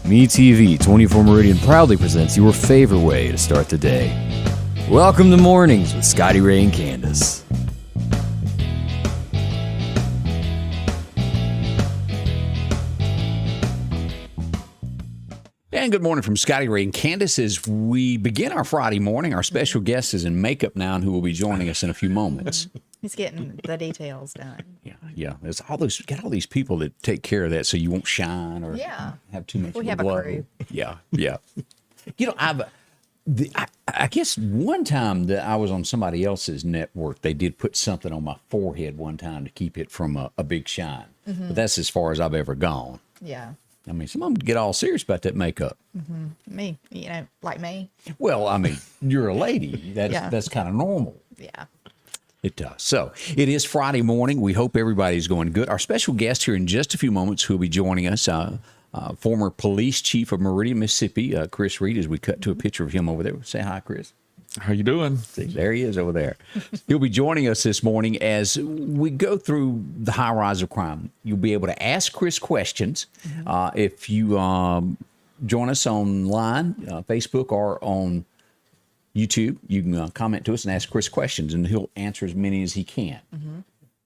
MeTV 24 Meridian proudly presents your favorite way to start the day. Welcome to Mornings with Scotty Ray and Candace. And good morning from Scotty Ray and Candace. As we begin our Friday morning, our special guest is in makeup now and who will be joining us in a few moments. He's getting the details done. Yeah. There's all these people that take care of that so you won't shine or have too much. We have glow. a crew. Yeah. You know, I guess one time that I was on somebody else's network, they did put something on my forehead one time to keep it from a big shine. But that's as far as I've ever gone. Yeah. I mean, some of them get all serious about that makeup. Me, like me. Well, I mean, you're a lady. That's kind of normal. Yeah. It does. So it is Friday morning. We hope everybody's going good. Our special guest here in just a few moments who will be joining us, former Police Chief of Meridian, Mississippi, Chris Reed, as we cut to a picture of him over there. Say hi, Chris. How you doing? See, there he is over there. He'll be joining us this morning as we go through the high rise of crime. You'll be able to ask Chris questions. If you join us online, Facebook or on YouTube, you can comment to us and ask Chris questions, and he'll answer as many as he can.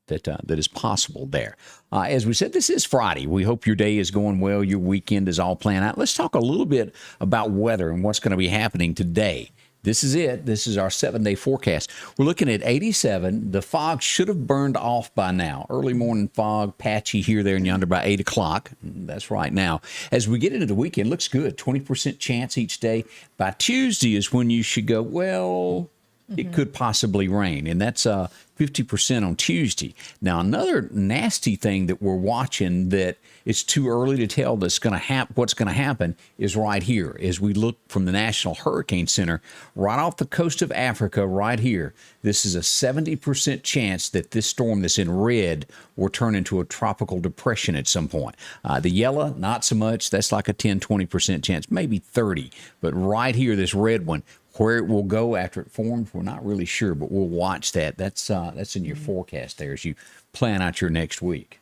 That is possible there. As we said, this is Friday. We hope your day is going well. Your weekend is all planned out. Let's talk a little bit about weather and what's going to be happening today. This is it. This is our 7-day forecast. We're looking at 87. The fog should have burned off by now. Early morning fog, patchy here, there, and yonder by 8 o'clock. That's right now. As we get into the weekend, looks good. 20% chance each day. By Tuesday is when you should go, well, it could possibly rain. And that's 50% on Tuesday. Now, another nasty thing that we're watching that it's too early to tell what's going to happen is right here. As we look from the National Hurricane Center, right off the coast of Africa, right here, this is a 70% chance that this storm that's in red will turn into a tropical depression at some point. The yellow, not so much. That's like a 10-20% chance, maybe 30. But right here, this red one, where it will go after it forms, we're not really sure, but we'll watch that. That's in your forecast there as you plan out your next week.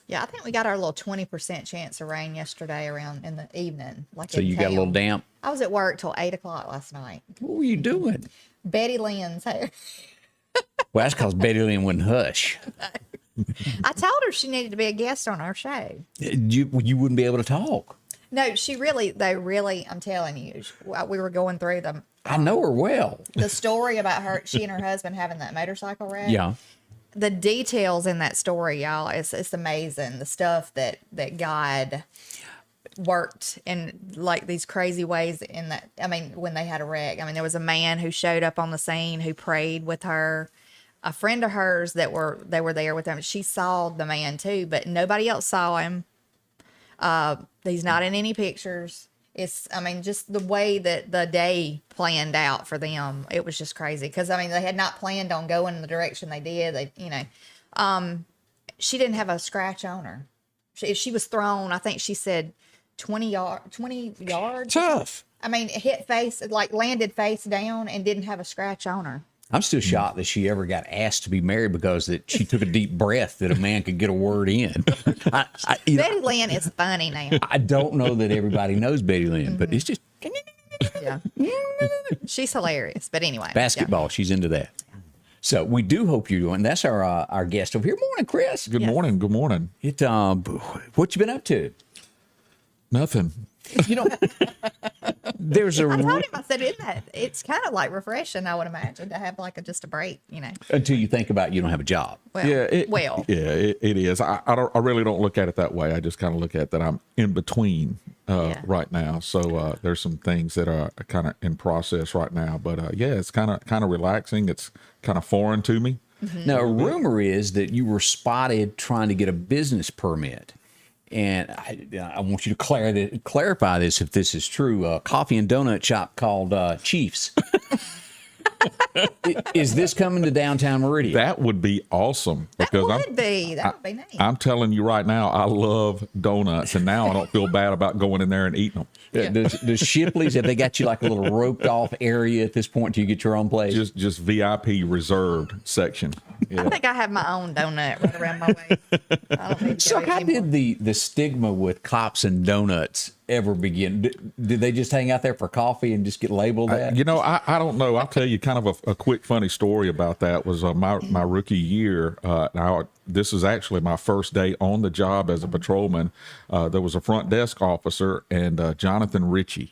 Yeah, I think we got our little 20% chance of rain yesterday around in the evening. So you got a little damp? I was at work till 8 o'clock last night. What were you doing? Betty Lynn's hair. Well, that's because Betty Lynn wouldn't hush. I told her she needed to be a guest on our show. You wouldn't be able to talk. No, I'm telling you, we were going through them. I know her well. The story about she and her husband having that motorcycle wreck. Yeah. The details in that story, y'all, it's amazing. The stuff that God worked in like these crazy ways in that. I mean, when they had a wreck, I mean, there was a man who showed up on the scene who prayed with her. A friend of hers they were there with them. She saw the man too, but nobody else saw him. He's not in any pictures. Just the way that the day planned out for them, it was just crazy. Because, they had not planned on going in the direction they did. She didn't have a scratch on her. She was thrown, I think she said 20 yards. Tough. Hit face, landed face down and didn't have a scratch on her. I'm still shocked that she ever got asked to be married because that she took a deep breath that a man could get a word in. Betty Lynn is funny now. I don't know that everybody knows Betty Lynn, but it's just... Yeah. She's hilarious. But anyway. Basketball, she's into that. So we do hope you're doing. That's our guest over here. Morning, Chris. Good morning. Good morning. What you been up to? Nothing. There's a. I told him, I said, it's kind of like refreshing, I would imagine, to have just a break, Until you think about you don't have a job. Well, it is. I really don't look at it that way. I just kind of look at that I'm in between right now. So there's some things that are kind of in process right now. But it's kind of relaxing. It's kind of foreign to me. Mm-hmm. Now, a rumor is that you were spotted trying to get a business permit. And I want you to clarify this if this is true. A coffee and donut shop called Chiefs. Is this coming to downtown Meridian? That would be awesome because That would be neat. I'm telling you right now, I love donuts, and now I don't feel bad about going in there and eating them. Does Shipley's, have they got you like a little roped off area at this point till you get your own place? Just VIP reserved section. I think I have my own donut right around my waist. I don't need to So go how anymore. did the stigma with cops and donuts ever begin? Did they just hang out there for coffee and just get labeled that? You know, I don't know. I'll tell you kind of a quick funny story about that. Was my rookie year. Now this is actually my first day on the job as a patrolman. There was a front desk officer and Jonathan Ritchie.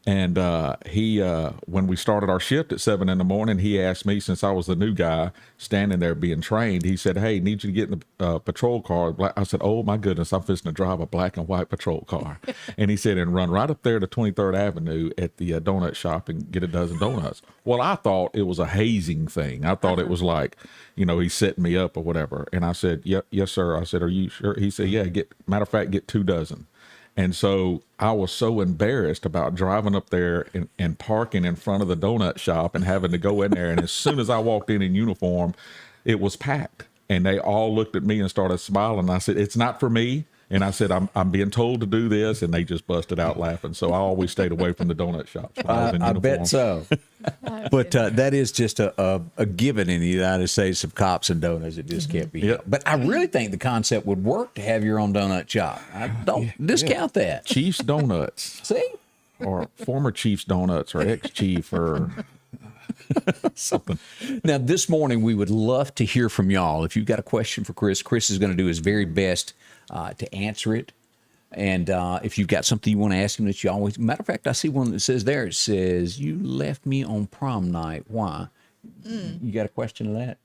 And he, when we started our shift at 7 a.m, he asked me, since I was the new guy standing there being trained, he said, "Hey, need you to get in the patrol car." I said, "Oh my goodness, I'm fixing to drive a black and white patrol car." And he said, "And run right up there to 23rd Avenue at the donut shop and get a dozen donuts." Well, I thought it was a hazing thing. I thought it was like, he's setting me up or whatever. And I said, "Yes, sir." I said, "Are you sure?" He said, "Yeah, matter of fact, get 2 dozen. And so I was so embarrassed about driving up there and parking in front of the donut shop and having to go in there. And as soon as I walked in uniform, it was packed. And they all looked at me and started smiling. I said, "It's not for me." And I said, I'm being told to do this. And they just busted out laughing. So I always stayed away from the donut shops when I was in I uniform. bet so. But that is just a given in the United States of cops and donuts. It just can't be. Yep. But I really think the concept would work to have your own donut shop. I don't discount that. Chief's Donuts See? or former Chief's Donuts or ex-Chief or something. Now, this morning, we would love to hear from y'all. If you've got a question for Chris, Chris is going to do his very best to answer it. And if you've got something you want to ask him that you always... Matter of fact, I see one that says there, it says, "You left me on prom night. Why?" You got a question to that?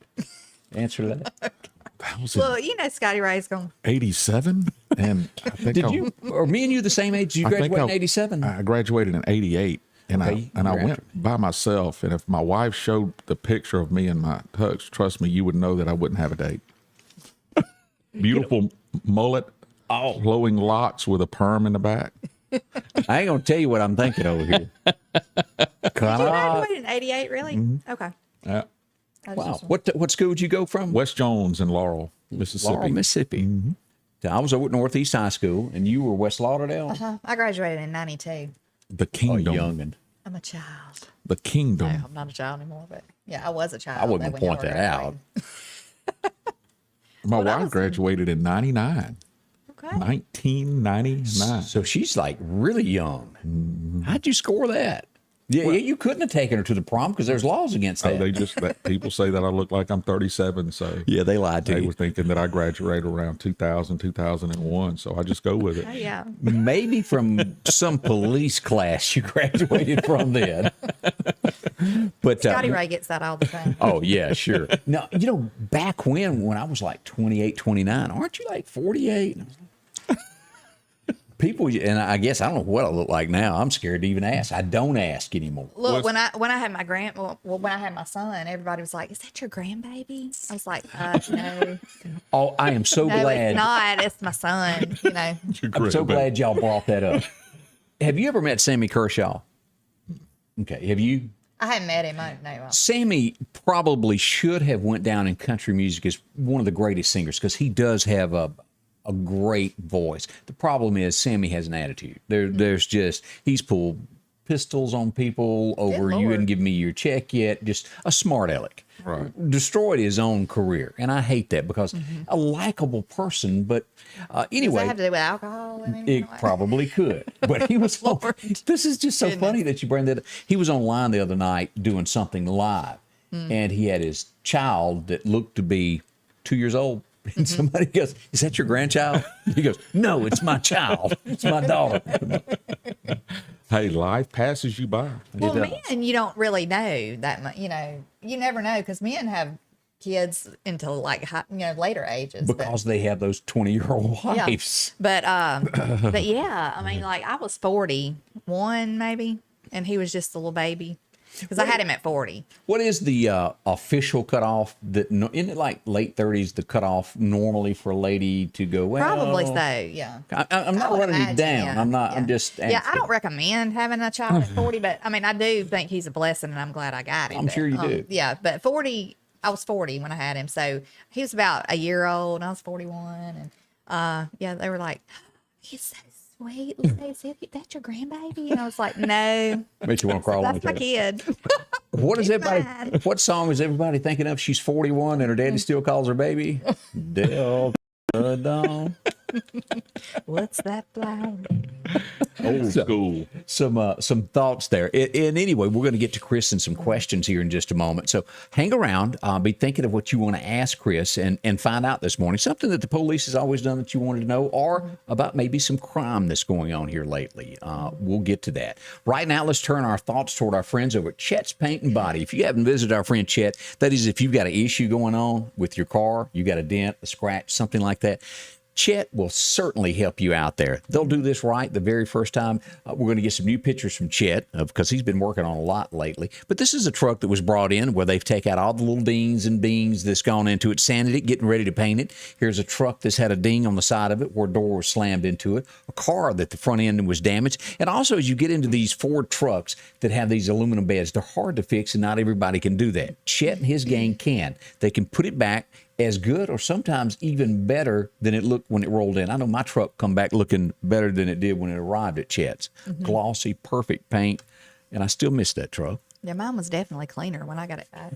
Answer to that? That was Well, Scotty Ray's going. 87, and I think Did you, or me and you the same age? Did you I think graduate in 87? I graduated in 88, and Okay, I you're went by myself. And if my wife showed the picture of me and my tux, trust me, you would know that I wouldn't have a date. Beautiful mullet, flowing locks with a perm in the back. I ain't going to tell you what I'm thinking over here. Did you graduate in 88, really? Okay. Yeah. Wow. What school did you go from? West Jones in Laurel, Mississippi. Laurel, Mississippi. I was over at Northeast High School, and you were West Lauderdale? I graduated in 92. The kingdom. Youngin'. I'm a child. The kingdom. No, I'm not a child anymore, but yeah, I was a child. I wouldn't when y'all point were that out. graduating. My wife graduated in 99. Okay. 1999. So she's like really young. How'd you score that? Yeah, you couldn't have taken her to the prom because there's laws against that. They just people say that I look like I'm 37, so Yeah, they lied to they you. were thinking that I graduated around 2000, 2001, so I just go with it. Oh, yeah. Maybe from some police class you graduated from then. But Scotty Ray gets that all the time. oh yeah, sure. Now, back when I was like 28, 29, aren't you like 48? People, and I guess I don't know what I look like now. I'm scared to even ask. I don't ask anymore. Look, when I had my when I had my son, everybody was like, "Is that your grandbaby?" I was like, "No, Oh, I am so no, glad. it's not. It's my son." I'm so glad y'all brought that up. Have you ever met Sammy Kershaw? Okay, have you? I hadn't met him. No. Sammy probably should have went down in country music as one of the greatest singers because he does have a great voice. The problem is Sammy has an attitude. There's just, he's pulled pistols on people over Good you Lord. hadn't given me your check yet. Just a smart aleck. Right. Destroyed his own career. And I hate that because a likable person, but Does anyway. that have to do with alcohol? And anything It like probably could, but he was. This is just so funny that you bring that up. He was online the other night doing something live, and he had his child that looked to be 2 years old. And somebody goes, "Is that your grandchild?" He goes, "No, it's my child. It's my daughter." Hey, life passes you by. Well, men, you don't really know that much. You never know because men have kids until like later ages. Because they have those 20-year-old yeah. wives. But yeah, I mean, like I was 41 maybe, and he was just a little baby. because I had him at 40. What is the official cutoff? Isn't it like late 30s, the cutoff normally for a lady to go, well? Probably so, yeah. I'm not I would running you imagine, down. yeah, I'm not, I'm yeah. just asking. Yeah, I don't recommend having a child at 40, but I mean, I do think he's a blessing and I'm glad I got him. I'm sure you do. Yeah, but 40, I was 40 when I had him. So he was about a year old and I was 41. And yeah, they were like, he's so sweet. That's your grandbaby? And I was like, no. Makes you want to crawl on That's my kid. What is He's everybody? mine. What song is everybody thinking of? She's 41 and her daddy still calls her baby. Del Dawn. What's that flower? Old school. Some thoughts there. And anyway, we're going to get to Chris and some questions here in just a moment. So hang around. Be thinking of what you want to ask Chris and find out this morning. Something that the police has always done that you wanted to know, or about maybe some crime that's going on here lately. We'll get to that. Right now, let's turn our thoughts toward our friends over at Chets Paint and Body. If you haven't visited our friend Chet, that is if you've got an issue going on with your car, you got a dent, a scratch, something like that, Chet will certainly help you out there. They'll do this right the very first time. We're going to get some new pictures from Chet because he's been working on a lot lately. But this is a truck that was brought in where they've taken out all the little dings and beans that's gone into it, sanded it, getting ready to paint it. Here's a truck that's had a ding on the side of it where a door was slammed into it, a car that the front end was damaged. And also, as you get into these Ford trucks that have these aluminum beds, they're hard to fix and not everybody can do that. Chet and his gang can. They can put it back as good or sometimes even better than it looked when it rolled in. I know my truck come back looking better than it did when it arrived at Chet's. Glossy, perfect paint, and I still miss that truck. Yeah, mine was definitely cleaner when I got it back.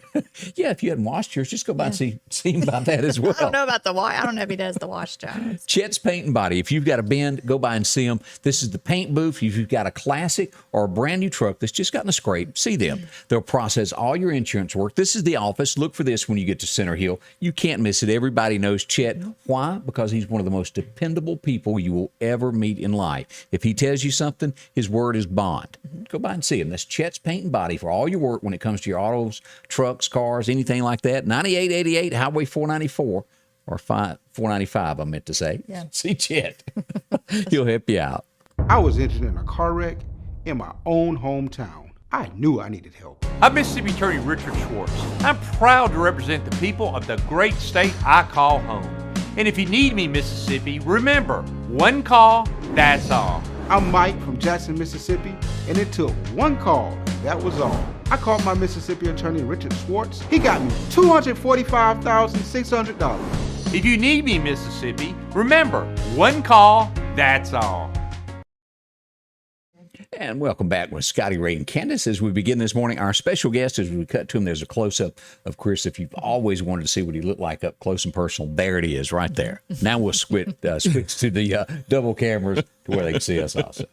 Yeah, if you hadn't washed yours, just go by and see him about that as well. I don't know about the wash. I don't know if he does the wash jobs. Chet's Paint and Body. If you've got a bend, go by and see them. This is the paint booth. If you've got a classic or a brand new truck that's just gotten a scrape, see them. They'll process all your insurance work. This is the office. Look for this when you get to Center Hill. You can't miss it. Everybody knows Chet. Why? Because he's one of the most dependable people you will ever meet in life. If he tells you something, his word is bond. Go by and see him. That's Chet's Paint and Body for all your work when it comes to your autos, trucks, cars, anything like that. 9888 Highway 494 or 495, I meant to say. Yeah. See Chet. He'll help you out. I was injured in a car wreck in my own hometown. I knew I needed help. I'm Mississippi Attorney Richard Schwartz. I'm proud to represent the people of the great state I call home. And if you need me, Mississippi, remember, one call, that's all. I'm Mike from Jackson, Mississippi, and it took one call, and that was all. I called my Mississippi attorney, Richard Schwartz. He got me $245,600. If you need me, Mississippi, remember, one call, that's all. And welcome back with Scotty Ray and Candace. As we begin this morning, our special guest, as we cut to him, there's a close-up of Chris. If you've always wanted to see what he looked like up close and personal, there it is right there. Now we'll switch to the double cameras to where they can see us also.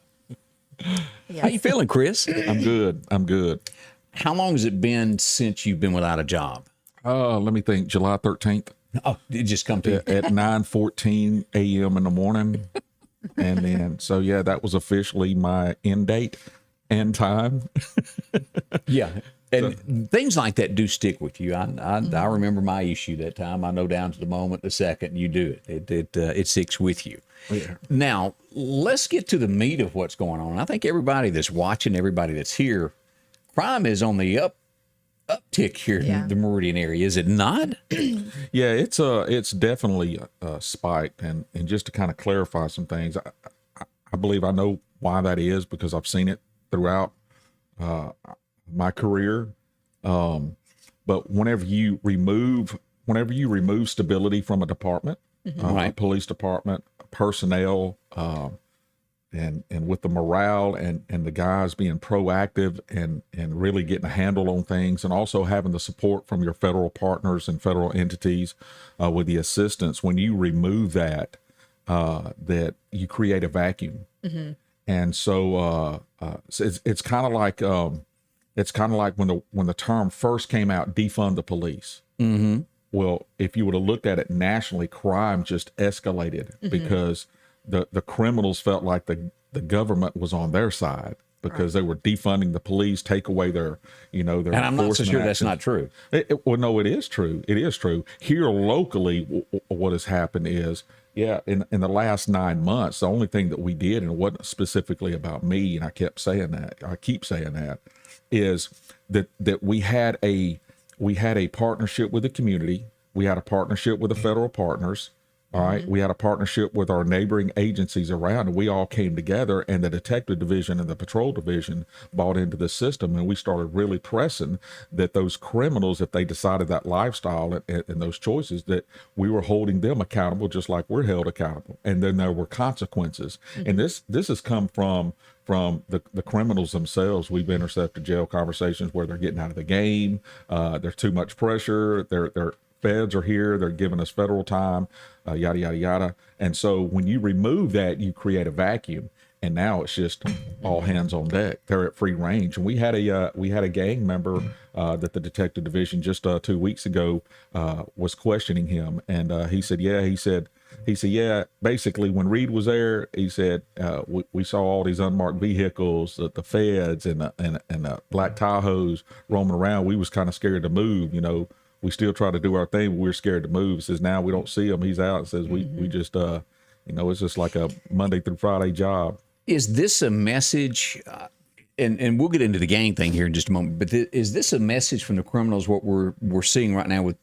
Yes. How you feeling, Chris? I'm good. How long has it been since you've been without a job? Let me think. July 13th Oh, it just come to you. at 9:14 a.m. in the morning. And then, so yeah, that was officially my end date and time. Yeah. And things like that do stick with you. I remember my issue that time. I know down to the moment, the second you do it, it sticks with you. Yeah. Now, let's get to the meat of what's going on. I think everybody that's watching, everybody that's here, crime is on the uptick here Yeah. in the Meridian area, is it not? Yeah, it's definitely spiked. And just to kind of clarify some things, I believe I know why that is because I've seen it throughout my career. But whenever you remove stability from a department, Right. a police department, personnel, and with the morale and the guys being proactive and really getting a handle on things, and also having the support from your federal partners and federal entities with the assistance, when you remove that, that you create a vacuum. And so it's kind of like when the term first came out, defund the police. Well, if you would have looked at it nationally, crime just escalated because the criminals felt like the government was on their side because they were defunding the police, take away their And I'm not so enforcement sure that's actions. not true. Well, no, it is true. It is true. Here locally, what has happened is, in the last 9 months, the only thing that we did, and it wasn't specifically about me, and I keep saying that, is that we had a partnership with the community. We had a partnership with the federal partners. All right. We had a partnership with our neighboring agencies around, and we all came together, and the detective division and the patrol division bought into the system. And we started really pressing that those criminals, if they decided that lifestyle and those choices, that we were holding them accountable just like we're held accountable. And then there were consequences. And this has come from the criminals themselves. We've intercepted jail conversations where they're getting out of the game. There's too much pressure. They're feds are here. They're giving us federal time, yada, yada, yada. And so when you remove that, you create a vacuum. And now it's just all hands on deck. They're at free range. And we had a gang member that the detective division just 2 weeks ago was questioning him. And he said, yeah, basically when Reed was there, he said, we saw all these unmarked vehicles, the feds and the black Tahoes roaming around. We was kind of scared to move, We still try to do our thing, but we're scared to move. He says, now we don't see him. He's out. It says, we just, it's just like a Monday through Friday job. Is this a message, and we'll get into the gang thing here in just a moment, but is this a message from the criminals, what we're seeing right now with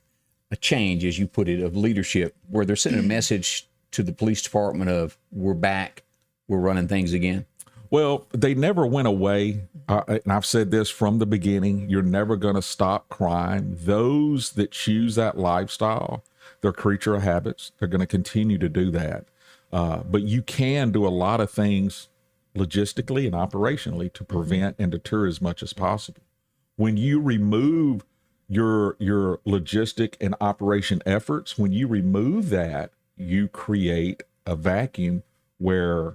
a change, as you put it, of leadership, where they're sending a message to the police department of, we're back, we're running things again? Well, they never went away. And I've said this from the beginning, you're never going to stop crime. Those that choose that lifestyle, they're creature of habits. They're going to continue to do that. But you can do a lot of things logistically and operationally to prevent and deter as much as possible. When you remove your logistic and operation efforts, when you remove that, you create a vacuum where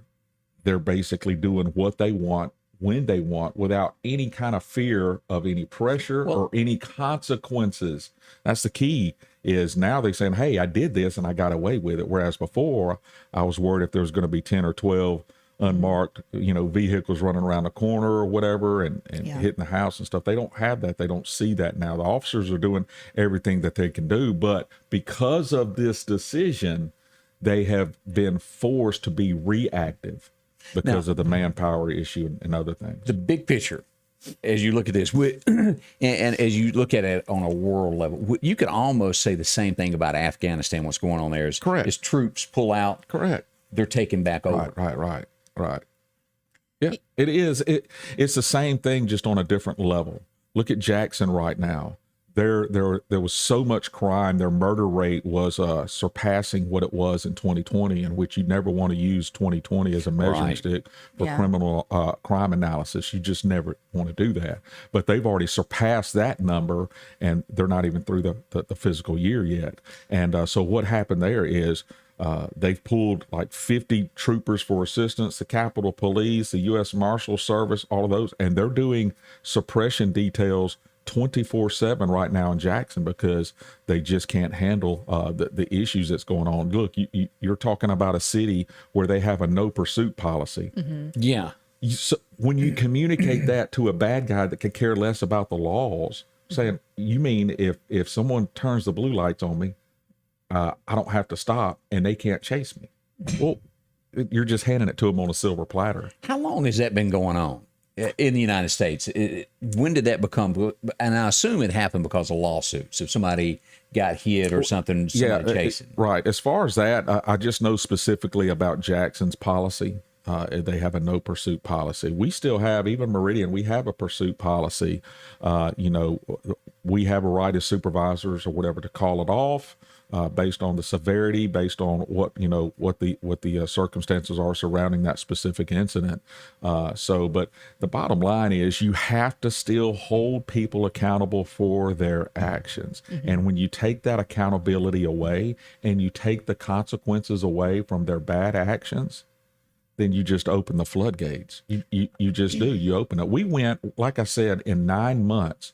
they're basically doing what they want, when they want, without any kind of fear of any pressure or any consequences. That's the key, is now they're saying, hey, I did this and I got away with it. Whereas before, I was worried if there was going to be 10 or 12 unmarked, vehicles running around the corner or whatever and hitting the house and stuff. They don't have that. They don't see that now. The officers are doing everything that they can do. But because of this decision, they have been forced to be reactive because of the manpower issue and other things. The big picture, as you look at this, and as you look at it on a world level, you could almost say the same thing about Afghanistan, what's going on there. Correct. As troops pull out, correct, they're taken back over. Right. Yeah, it is. It's the same thing, just on a different level. Look at Jackson right now. There was so much crime. Their murder rate was surpassing what it was in 2020, in which you never want to use 2020 as a measuring stick for criminal crime analysis. You just never want to do that. But they've already surpassed that number, and they're not even through the physical year yet. And so what happened there is they've pulled like 50 troopers for assistance, the Capitol Police, the U.S. Marshal Service, all of those, and they're doing suppression details 24/7 right now in Jackson because they just can't handle the issues that's going on. Look, you're talking about a city where they have a no pursuit policy. Yeah. So when you communicate that to a bad guy that could care less about the laws, saying, you mean if someone turns the blue lights on me, I don't have to stop and they can't chase me? Well, you're just handing it to them on a silver platter. How long has that been going on in the United States? When did that become? And I assume it happened because of lawsuits. If somebody got hit or something, somebody chasing. Right. As far as that, I just know specifically about Jackson's policy. They have a no pursuit policy. We still have, even Meridian, we have a pursuit policy. We have a right as supervisors or whatever to call it off based on the severity, based on what the circumstances are surrounding that specific incident. But the bottom line is you have to still hold people accountable for their actions. And when you take that accountability away and you take the consequences away from their bad actions, then you just open the floodgates. You just do. You open it. We went, like I said, in 9 months,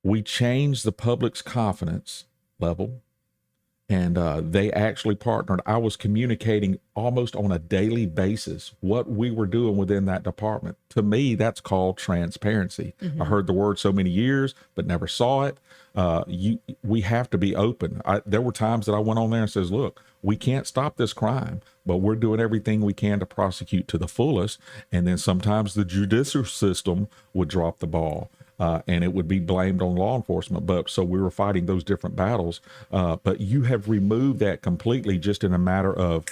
we changed the public's confidence level, And they actually partnered. I was communicating almost on a daily basis what we were doing within that department. To me, that's called transparency. I heard the word so many years, but never saw it. We have to be open. There were times that I went on there and says, look, we can't stop this crime, but we're doing everything we can to prosecute to the fullest. And then sometimes the judicial system would drop the ball. And it would be blamed on law enforcement. But so we were fighting those different battles. But you have removed that completely just in a matter of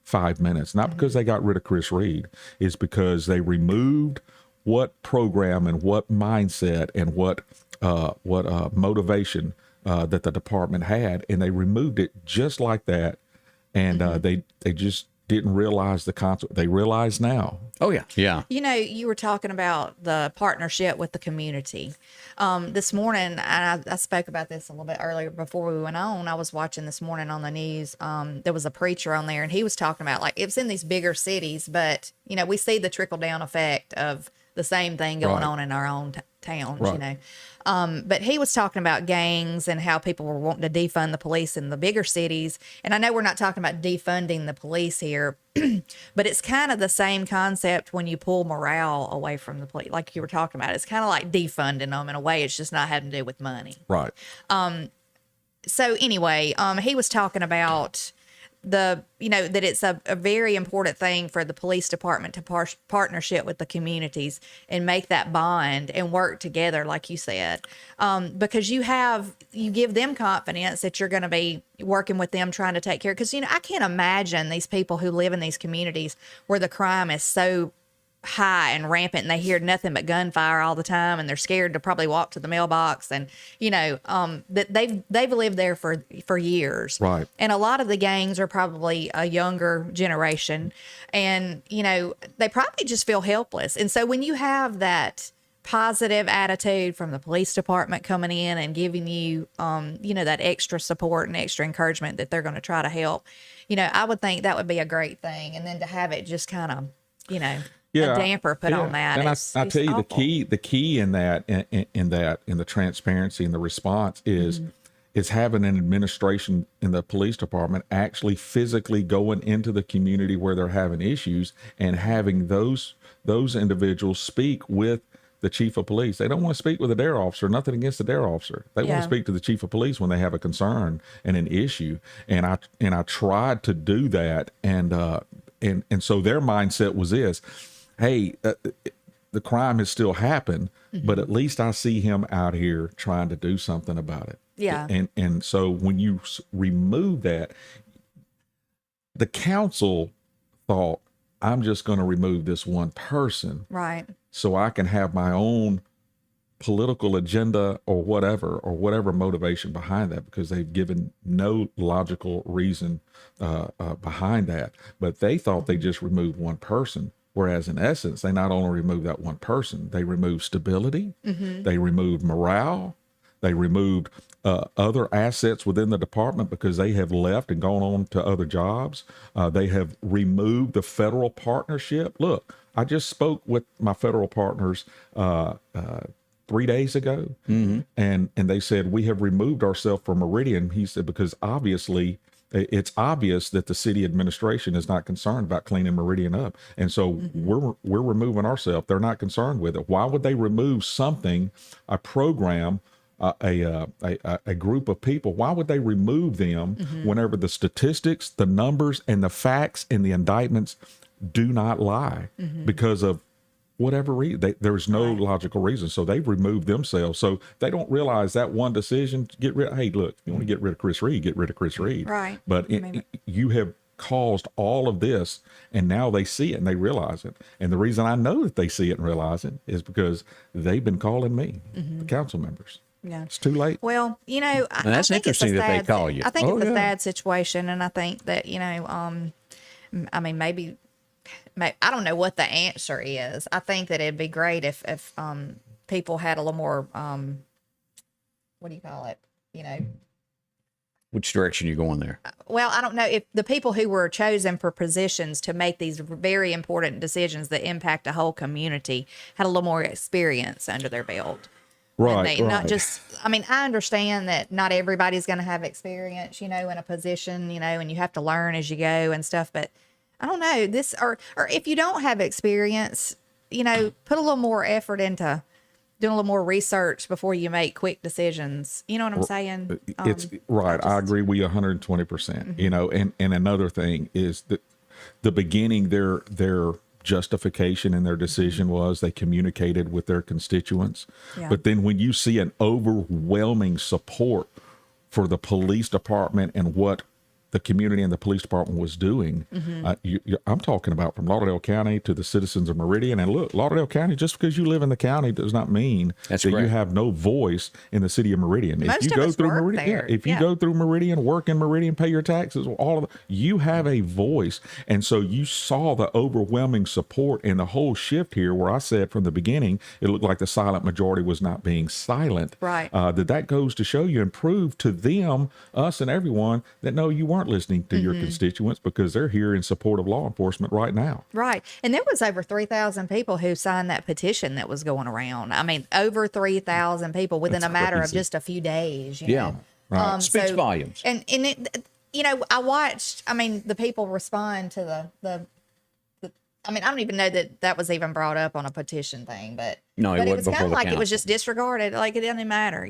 5 minutes, not because they got rid of Chris Reed. It's because they removed what program and what mindset and what motivation that the department had. And they removed it just like that. And they just didn't realize the consequence. They realize now. Oh, yeah. Yeah. You know, you were talking about the partnership with the community. This morning, and I spoke about this a little bit earlier before we went on. I was watching this morning on the news. There was a preacher on there, and he was talking about, like, it's in these bigger cities, but, you know, we see the trickle-down effect of the same thing going on in our own towns, you know. But he was talking about gangs and how people were wanting to defund the police in the bigger cities. And I know we're not talking about defunding the police here, but it's kind of the same concept when you pull morale away from the police, like you were talking about. It's kind of like defunding them in a way. It's just not having to do with money. Right. So anyway, he was talking about that it's a very important thing for the police department to partnership with the communities and make that bond and work together, like you said, because you give them confidence that you're going to be working with them, trying to take care. Because, I can't imagine these people who live in these communities where the crime is so high and rampant and they hear nothing but gunfire all the time and they're scared to probably walk to the mailbox, and that they've lived there for years, right? And a lot of the gangs are probably a younger generation, and they probably just feel helpless. And so when you have that positive attitude from the police department coming in and giving you that extra support and extra encouragement that they're going to try to help, I would think that would be a great thing. And then to have it just kind of a damper put on that. And I tell you, the key in the transparency and the response is having an administration in the police department actually physically going into the community where they're having issues and having those individuals speak with the chief of police. They don't want to speak with a dare officer, nothing against the dare officer. They want to speak to the chief of police when they have a concern and an issue. And I tried to do that. And so their mindset was this: hey, the crime has still happened, but at least I see him out here trying to do something about it. Yeah. And so when you remove that, the council thought, I'm just going to remove this one person. Right. So I can have my own political agenda or whatever motivation behind that, because they've given no logical reason behind that. But they thought they just removed one person. Whereas in essence, they not only removed that one person, they removed stability, they removed morale, they removed other assets within the department because they have left and gone on to other jobs. They have removed the federal partnership. Look, I just spoke with my federal partners 3 days ago, and they said, we have removed ourselves from Meridian. He said, because obviously it's obvious that the city administration is not concerned about cleaning Meridian up. And so we're removing ourselves. They're not concerned with it. Why would they remove something, a program, a group of people? Why would they remove them whenever the statistics, the numbers, and the facts and the indictments do not lie because of whatever reason? There's no logical reason. So they've removed themselves. So they don't realize that one decision to get rid. Hey, look, you want to get rid of Chris Reed, get rid of Chris Reed. Right. But you have caused all of this, and now they see it and they realize it. And the reason I know that they see it and realize it is because they've been calling me, the council members. Yeah. It's too late. Well, that's interesting that they call you. I think it's a sad situation, and I think that maybe I don't know what the answer is. I think that it'd be great if people had a little more what do you call it? Which direction are you going there? Well, I don't know if the people who were chosen for positions to make these very important decisions that impact a whole community had a little more experience under their belt. Right, Not right. just, I mean, I understand that not everybody's going to have experience, in a position, and you have to learn as you go and stuff. But I don't know or if you don't have experience, put a little more effort into doing a little more research before you make quick decisions. You know what I'm saying? It's right. I agree with you 120%. And another thing is that the beginning, their justification and their decision was they communicated with their constituents. Yeah. But then when you see an overwhelming support for the police department and what the community and the police department was doing, I'm talking about from Lauderdale County to the citizens of Meridian. And look, Lauderdale County, just because you live in the county does not mean That's that correct. you have no voice in the city of Meridian. Most if you of go us through work Meridian, there. if you Yeah. go through Meridian, work in Meridian, pay your taxes, all of you have a voice. And so you saw the overwhelming support and the whole shift here where I said from the beginning, it looked like the silent majority was not being silent. Right. That goes to show you and prove to them, us and everyone, that no, you weren't listening to your constituents because they're here in support of law enforcement right now. Right. And there was over 3,000 people who signed that petition that was going around. I mean, over 3,000 people within That's a matter of crazy. just a few days. Yeah. Right. Speaks volumes. And it, I watched, the people respond to the I don't even know that was even brought up on a petition thing, but No, it but wasn't was before kind of the like it was council. just disregarded. Like it didn't matter,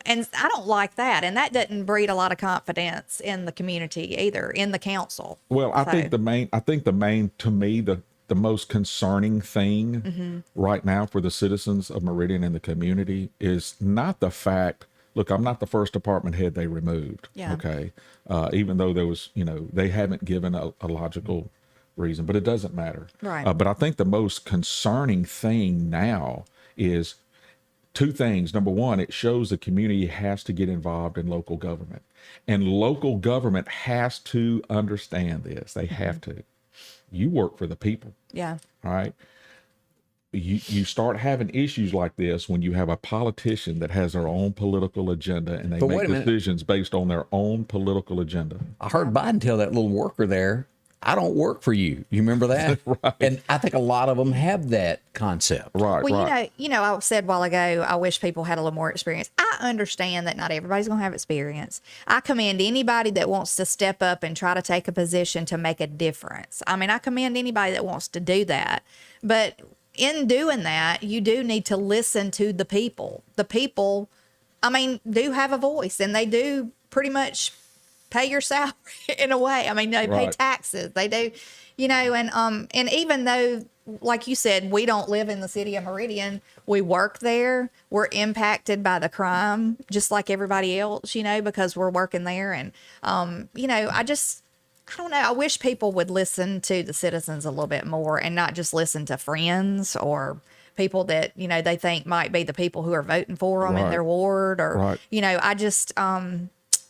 and I don't like that. And that doesn't breed a lot of confidence in the community either, in the council. Well, I think the main, to me, the most concerning thing right now for the citizens of Meridian and the community is not the fact, look, I'm not the first department head they removed. Yeah. Okay. Even though there was, they haven't given a logical reason, but it doesn't matter. Right. But I think the most concerning thing now is two things. Number one, it shows the community has to get involved in local government, and local government has to understand this. They have to. You work for the people. Yeah. All right. You start having issues like this when you have a politician that has their own political agenda and they But wait make a minute. decisions based on their own political agenda. I heard Biden tell that little worker there, I don't work for you. You remember that? Right. And I think a lot of them have that concept. Right. Well, right. I said a while ago, I wish people had a little more experience. I understand that not everybody's going to have experience. I commend anybody that wants to step up and try to take a position to make a difference. I commend anybody that wants to do that. But in doing that, you do need to listen to the people. The people, do have a voice, and they do pretty much pay your salary in a way. They pay Right. taxes. They do, and even though, like you said, we don't live in the city of Meridian, we work there. We're impacted by the crime just like everybody else, because we're working there. And, I don't know. I wish people would listen to the citizens a little bit more and not just listen to friends or people that, they think might be the people who are voting for them in Right. their ward or, Right. I just,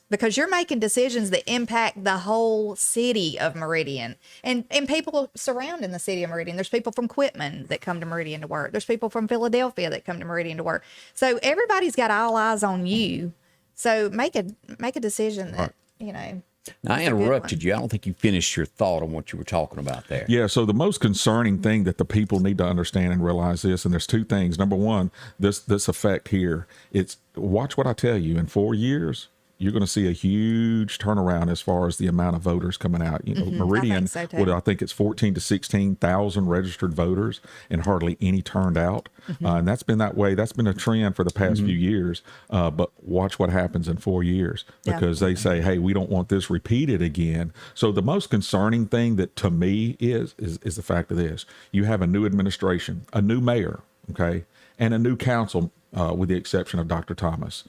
because you're making decisions that impact the whole city of Meridian and people surrounding the city of Meridian. There's people from Quitman that come to Meridian to work. There's people from Philadelphia that come to Meridian to work. So everybody's got all eyes on you. So make a decision that, Now, I That's a good interrupted you. I don't think you finished your thought on what you were talking about there. Yeah, so the most concerning thing that the people need to understand and realize this, and there's two things. Number one, this effect here, it's watch what I tell you. In 4 years, you're going to see a huge turnaround as far as the amount of voters coming out. Meridian, so too. I think it's 14 to 16,000 registered voters and hardly any turned out. And that's been that way. That's been a trend for the past few years. But watch what happens in 4 years Yeah. because they say, hey, we don't want this repeated again. So the most concerning thing that to me is the fact of this. You have a new administration, a new mayor, okay, and a new council with the exception of Dr. Thomas.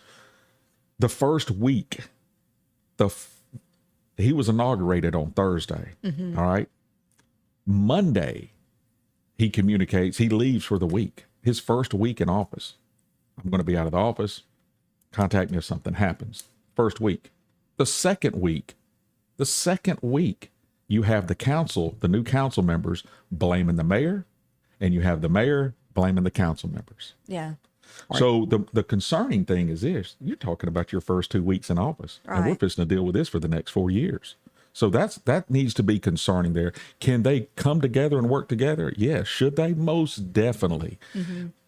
The first week, he was inaugurated on Thursday. All right. Monday, he communicates, he leaves for the week. His first week in office. I'm going to be out of the office. Contact me if something happens. First week. The second week, you have the council, the new council members blaming the mayor, and you have the mayor blaming the council members. yeah. So the concerning thing is this: you're talking about your first 2 weeks in office, and we're Right. fixing to deal with this for the next 4 years. So that needs to be concerning there. Can they come together and work together? Yes. Should they? Most definitely.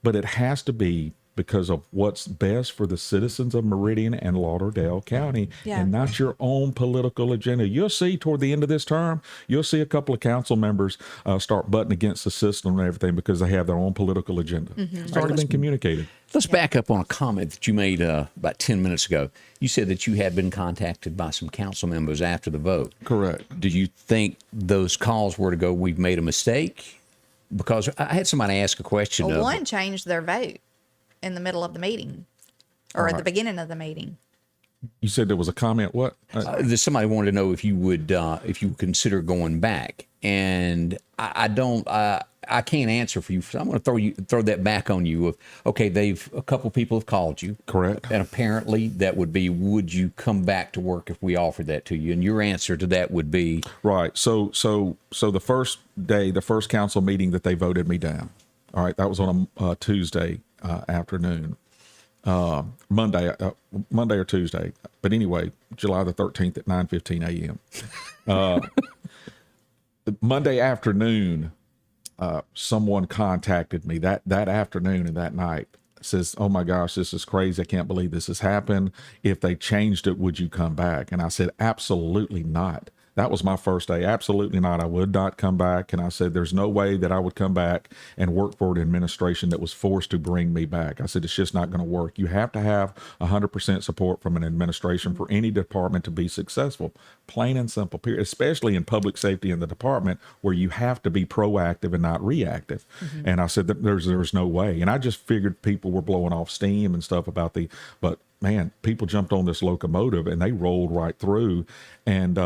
But it has to be because of what's best for the citizens of Meridian and Lauderdale County, and not your own political agenda. You'll see toward the end of this term, you'll see a couple of council members start butting against the system and everything because they have their own political agenda. It's already been communicated. Let's back up on a comment that you made about 10 minutes ago. You said that you had been contacted by some council members after the vote. Correct. Do you think those calls were to go, we've made a mistake? Because I had somebody ask a question. Well, one changed their vote in the middle of the meeting or at the beginning of the meeting. You said there was a comment. What? Somebody wanted to know if you would consider going back, and I can't answer for you. So I'm going to throw that back on you. Okay, a couple people have called you, correct, and apparently that would be, would you come back to work if we offered that to you? And your answer to that would be right. So the first day, the first council meeting that they voted me down. All right, that was on a Tuesday afternoon. Monday or Tuesday, but anyway, July the 13th at 9:15 a.m. Monday afternoon, someone contacted me that afternoon and that night. Says, "Oh my gosh, this is crazy! I can't believe this has happened. If they changed it, would you come back?" And I said, "Absolutely not." That was my first day. Absolutely not. I would not come back. And I said, there's no way that I would come back and work for an administration that was forced to bring me back. I said, it's just not going to work. You have to have 100% support from an administration for any department to be successful. Plain and simple, period. Especially in public safety in the department where you have to be proactive and not reactive. And I said that there's no way. And I just figured people were blowing off steam and stuff but man, people jumped on this locomotive and they rolled right through. And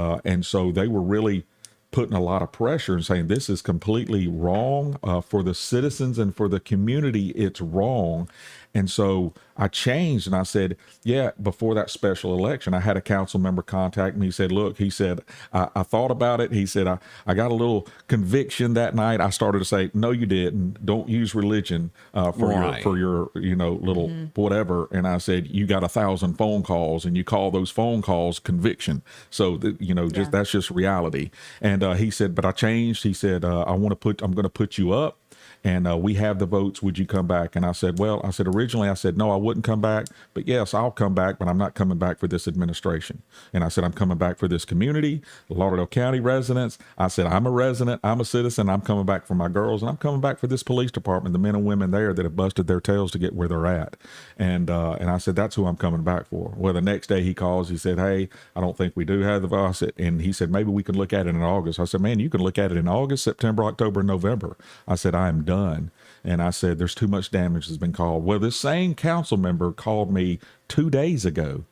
so they were really putting a lot of pressure and saying this is completely wrong for the citizens and for the community. It's wrong. And so I changed and I said, yeah, before that special election, I had a council member contact me. He said, look, he said, I thought about it. He said, I got a little conviction that night. I started to say, no, you didn't. Don't use religion for your little whatever. And I said, you got 1,000 phone calls and you call those phone calls conviction. So, that's just reality. And he said, but I changed. He said, I'm going to put you up. And we have the votes. Would you come back? And I said, originally I said, no, I wouldn't come back. But yes, I'll come back, but I'm not coming back for this administration. And I said, I'm coming back for this community, the Lauderdale County residents. I said, I'm a resident, I'm a citizen, I'm coming back for my girls, and I'm coming back for this police department, the men and women there that have busted their tails to get where they're at. And I said, that's who I'm coming back for. Well, the next day he calls, he said, hey, I don't think we do have the vote. And he said, maybe we can look at it in August. I said, man, you can look at it in August, September, October, and November. I said, I am done. And I said, there's too much damage has been caused. Well, this same council member called me 2 days ago,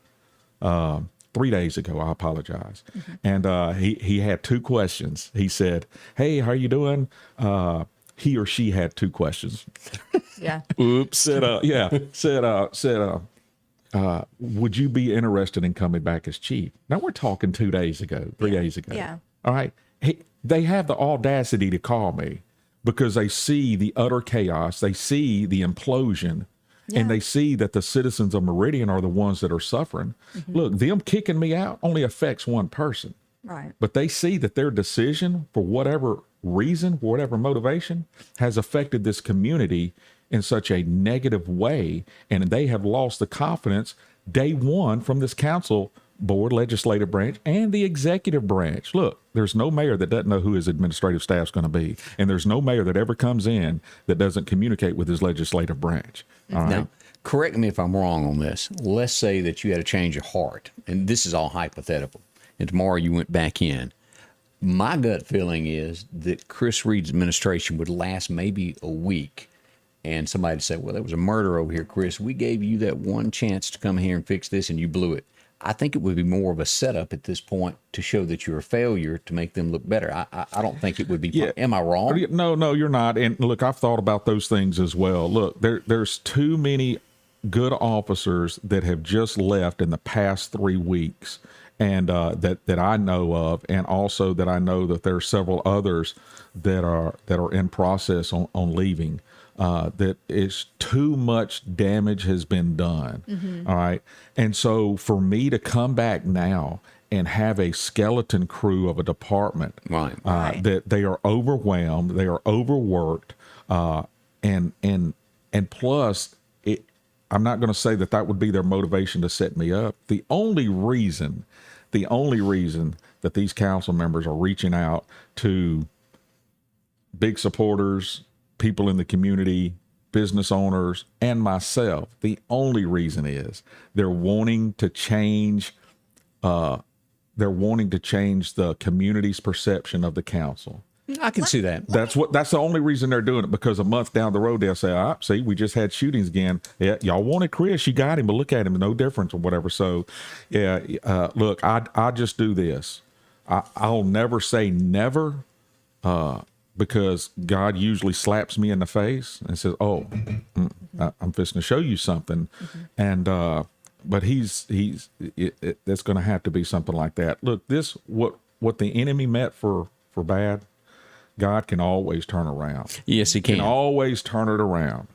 3 days ago, I apologize. And he had two questions. He said, hey, how you doing? He or she had two questions. Yeah. Oops. Said, would you be interested in coming back as chief? Now we're talking 2 days ago, 3 days ago. Yeah. All right. They have the audacity to call me because they see the utter chaos. They see the implosion. Yeah. And they see that the citizens of Meridian are the ones that are suffering. Look, them kicking me out only affects one person. Right. But they see that their decision, for whatever reason, whatever motivation, has affected this community in such a negative way. And they have lost the confidence day one from this council board, legislative branch, and the executive branch. Look, there's no mayor that doesn't know who his administrative staff's going to be. And there's no mayor that ever comes in that doesn't communicate with his legislative branch. All right? Now, correct me if I'm wrong on this. Let's say that you had a change of heart, and this is all hypothetical, and tomorrow you went back in. My gut feeling is that Chris Reed's administration would last maybe a week, and somebody would say, well, there was a murder over here, Chris. We gave you that one chance to come here and fix this, and you blew it. I think it would be more of a setup at this point to show that you're a failure to make them look better. I don't think it would be. Yeah. Am I wrong? No, you're not. And look, I've thought about those things as well. Look, there's too many good officers that have just left in the past 3 weeks, and that I know of, and also that I know that there are several others that are in process on leaving. That is too much damage has been done. All right. And so for me to come back now and have a skeleton crew of a department. Right. That they are overwhelmed, they are overworked, and plus, I'm not going to say that would be their motivation to set me up. The only reason that these council members are reaching out to big supporters, people in the community, business owners, and myself, the only reason is they're wanting to change. They're wanting to change the community's perception of the council. I can see that. That's the only reason they're doing it, because a month down the road they'll say, see, we just had shootings again. Yeah, y'all wanted Chris, you got him, but look at him, no difference or whatever. So, yeah, look, I just do this. I'll never say never, because God usually slaps me in the face and says, I'm fixing to show you something, and but that's going to have to be something like that. Look, what the enemy meant for bad, God can always turn around. Yes, he can. Always turn it around.